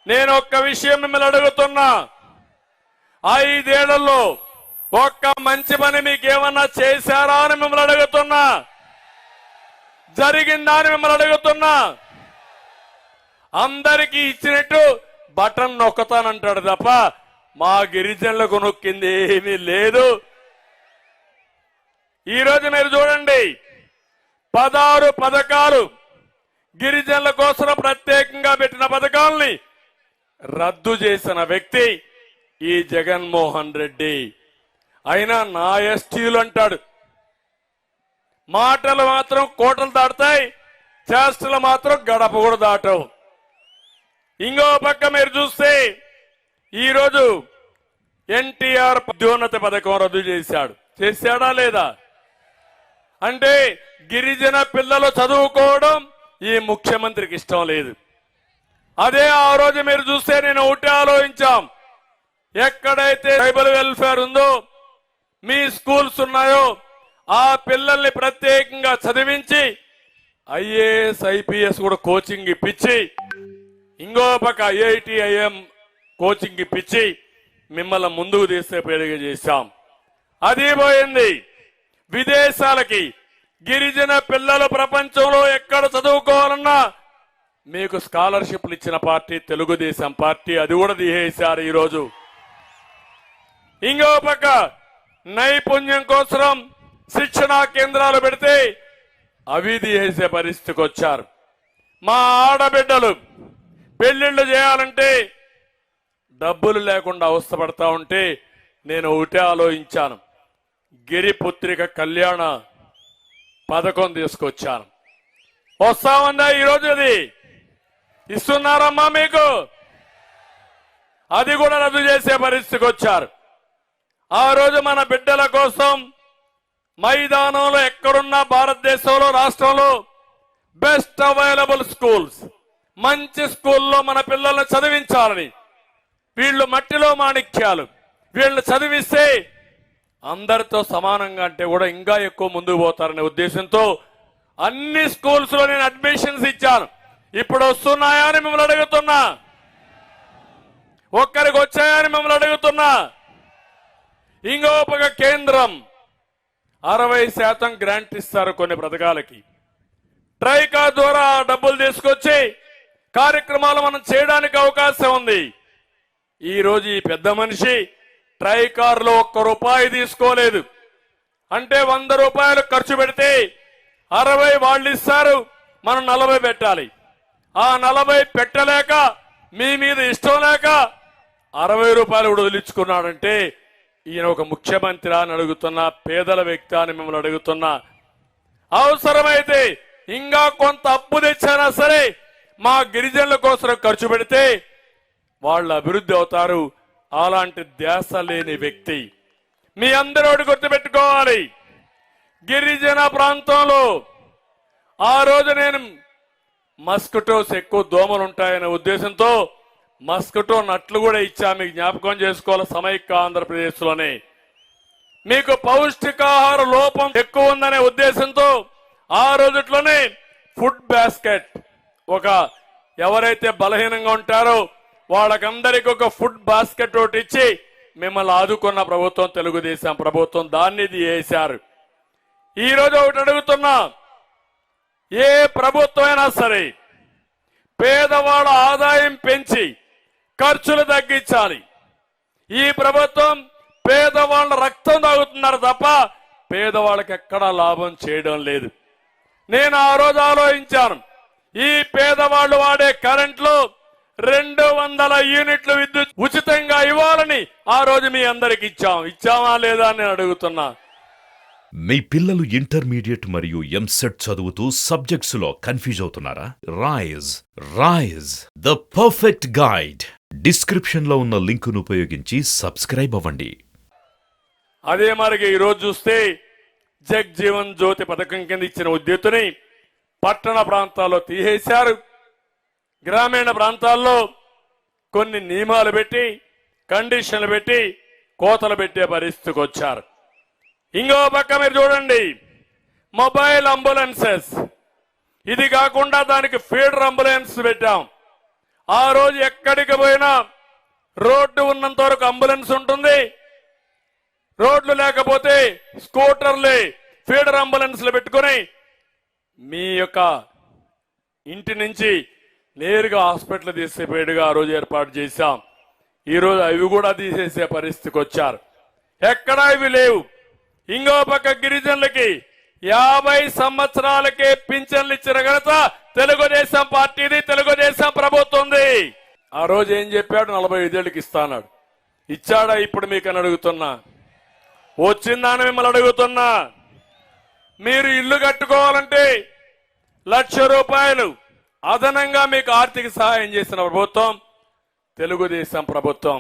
నేను ఒక్క విషయం మిమ్మల్ని అడుగుతున్నా, 5 ఏళ్లలో ఒక్క మంచి పని మీకేమన్నా చేశారా అని మిమ్మల్ని అడుగుతున్నా, జరిగిందా అని మిమ్మల్ని అడుగుతున్నా. అందరికీ ఇచ్చినట్టు బటన్ నొక్కతానంటాడు తప్ప మా గిరిజనులకు నొక్కింది ఏమీ లేదు. ఈరోజు మీరు చూడండి, 16 పథకాలు గిరిజనుల కోసం ప్రత్యేకంగా పెట్టిన పథకాలని రద్దు చేసిన వ్యక్తి ఈ జగన్మోహన్ రెడ్డి. అయినా నా ఎస్టీలు అంటాడు. మాటలు మాత్రం కోటలు దాటుతాయి, చేష్టలు మాత్రం గడప కూడా దాటవు. ఇంకో పక్క మీరు చూస్తే ఈరోజు ఎన్టీఆర్ పదోన్నతి పథకం రద్దు చేశాడా లేదా? అంటే గిరిజన పిల్లలు చదువుకోవడం ఈ ముఖ్యమంత్రికి ఇష్టం లేదు. అదే ఆ రోజు మీరు చూస్తే నేను ఒకటి ఆలోచించాం, ఎక్కడైతే ట్రైబల్ వెల్ఫేర్ ఉందో, మీ స్కూల్స్ ఉన్నాయో ఆ పిల్లల్ని ప్రత్యేకంగా చదివించి ఐఏఎస్ ఐపీఎస్ కూడా కోచింగ్ ఇప్పించి, ఇంకో పక్క ఐఐటి ఐఎం కోచింగ్ ఇప్పించి మిమ్మల్ని ముందుకు తీసుకుపోయేదిగా చేశాం. అది పోయింది. విదేశాలకి గిరిజన పిల్లలు ప్రపంచంలో ఎక్కడ చదువుకోవాలన్నా మీకు స్కాలర్షిప్లు ఇచ్చిన పార్టీ తెలుగుదేశం పార్టీ, అది కూడా తీసేశారు ఈరోజు. ఇంకో పక్క నైపుణ్యం కోసం శిక్షణా కేంద్రాలు పెడితే అవి తీసేసే పరిస్థితికి వచ్చారు. మా ఆడబిడ్డలు పెళ్లిళ్లు చేయాలంటే డబ్బులు లేకుండా అవస్థపడతా ఉంటే నేను ఒకటే ఆలోచించాను, గిరిపుత్రిక కళ్యాణ పథకం తీసుకొచ్చాను. వస్తామందా ఈరోజు? అది ఇస్తున్నారమ్మా మీకు? అది కూడా రద్దు చేసే పరిస్థితికి వచ్చారు. ఆ రోజు మన బిడ్డల కోసం మైదానంలో ఎక్కడున్నా భారతదేశంలో రాష్ట్రంలో బెస్ట్ అవైలబుల్ స్కూల్స్, మంచి స్కూల్లో మన పిల్లల్ని చదివించాలని, వీళ్ళు మట్టిలో మాణిక్యాలు, వీళ్ళని చదివిస్తే అందరితో సమానంగా అంటే కూడా ఇంకా ఎక్కువ ముందుకు పోతారనే ఉద్దేశంతో అన్ని స్కూల్స్ లో నేను అడ్మిషన్స్ ఇచ్చాను. ఇప్పుడు వస్తున్నాయా అని మిమ్మల్ని అడుగుతున్నా, ఒక్కరికి వచ్చాయని మిమ్మల్ని అడుగుతున్నా. ఇంకో పక్క కేంద్రం 60% గ్రాంట్ ఇస్తారు కొన్ని పథకాలకి. ట్రైకా ద్వారా డబ్బులు తీసుకొచ్చి కార్యక్రమాలు మనం చేయడానికి అవకాశం ఉంది. ఈ రోజు ఈ పెద్ద మనిషి ట్రైకార్ లో ₹1 తీసుకోలేదు. అంటే 100 రూపాయలు ఖర్చు పెడితే 60 వాళ్ళు ఇస్తారు, మనం 40 పెట్టాలి. ఆ 40 పెట్టలేక మీ మీద ఇష్టం లేక 60 రూపాయలు కూడా వదిలించుకున్నాడంటే ఈయన ఒక ముఖ్యమంత్రి అని అడుగుతున్నా, పేదల వ్యక్తి అని మిమ్మల్ని అడుగుతున్నా. అవసరమైతే ఇంకా కొంత అప్పు తెచ్చినా సరే మా గిరిజనుల కోసం ఖర్చు పెడితే వాళ్ళు అభివృద్ధి అవుతారు. అలాంటి ధ్యాస లేని వ్యక్తి. మీ అందరూ గుర్తుపెట్టుకోవాలి, గిరిజన ప్రాంతంలో ఆ రోజు నేను మస్కిటోస్ ఎక్కువ దోమలు ఉంటాయనే ఉద్దేశంతో మస్కిటో నట్లు కూడా ఇచ్చా. మీకు జ్ఞాపకం చేసుకోవాలి, సమైక్య ఆంధ్రప్రదేశ్ లోనే మీకు పౌష్టికాహార లోపం ఎక్కువ ఉందనే ఉద్దేశంతో ఆ రోజుట్లోనే ఫుడ్ బాస్కెట్, ఒక ఎవరైతే బలహీనంగా ఉంటారో వాళ్ళకందరికీ ఒక ఫుడ్ బాస్కెట్ ఒకటి ఇచ్చి మిమ్మల్ని ఆదుకున్న ప్రభుత్వం తెలుగుదేశం ప్రభుత్వం. దాన్ని చేశారు. ఈ రోజు ఒకటి అడుగుతున్నా, ఏ ప్రభుత్వం అయినా సరే పేదవాళ్ళ ఆదాయం పెంచి ఖర్చులు తగ్గించాలి. ఈ ప్రభుత్వం పేదవాళ్ళ రక్తం తాగుతున్నారు తప్ప పేదవాళ్ళకి ఎక్కడా లాభం చేయడం లేదు. నేను ఆ రోజు ఆలోచించాను, ఈ పేదవాళ్లు వాడే కరెంట్లో 200 యూనిట్లు విద్యుత్ ఉచితంగా ఇవ్వాలని ఆ రోజు మీ అందరికి ఇచ్చామా లేదా అని అడుగుతున్నా. మీ పిల్లలు ఇంటర్మీడియట్ మరియు ఎంసెట్ చదువుతూ సబ్జెక్ట్స్ లో కన్ఫ్యూజ్ అవుతున్నారా? Rise the perfect guide. Description లో ఉన్న లింకును ఉపయోగించి సబ్స్క్రైబ్ అవ్వండి. అదే మరి ఈ రోజు చూస్తే జగ్జీవన్ జ్యోతి పథకం కింద ఇచ్చిన ఉద్యోతిని పట్టణ ప్రాంతాల్లో తీసేశారు. గ్రామీణ ప్రాంతాల్లో కొన్ని నియమాలు పెట్టి, కండిషన్లు పెట్టి కోతలు పెట్టే పరిస్థితికి వచ్చారు. ఇంకో పక్క మీరు చూడండి, మొబైల్ అంబులెన్సెస్, ఇది కాకుండా దానికి ఫీడర్ అంబులెన్స్ పెట్టాం. ఆ రోజు ఎక్కడికి పోయినా రోడ్డు ఉన్నంత వరకు అంబులెన్స్ ఉంటుంది, రోడ్లు లేకపోతే స్కూటర్లే ఫీడర్ అంబులెన్స్లు పెట్టుకుని మీ యొక్క ఇంటి నుంచి నేరుగా హాస్పిటల్ తీసుకుపోయేట్టుగా ఆ రోజు ఏర్పాటు చేశాం. ఈరోజు అవి కూడా తీసేసే పరిస్థితికి వచ్చారు. ఎక్కడా ఇవి లేవు. ఇంకో పక్క గిరిజనులకి 50 సంవత్సరాలకే పింఛన్లు ఇచ్చిన ఘనత తెలుగుదేశం పార్టీది, తెలుగుదేశం ప్రభుత్వంది. ఆ రోజు ఏం చెప్పాడు? 45 ఏళ్ళకి ఇస్తాన్నాడు. ఇచ్చాడా ఇప్పుడు మీకు అని అడుగుతున్నా. వచ్చిందని మిమ్మల్ని అడుగుతున్నా. మీరు ఇల్లు కట్టుకోవాలంటే ₹1,00,000 అదనంగా మీకు ఆర్థిక సహాయం చేసిన ప్రభుత్వం తెలుగుదేశం ప్రభుత్వం.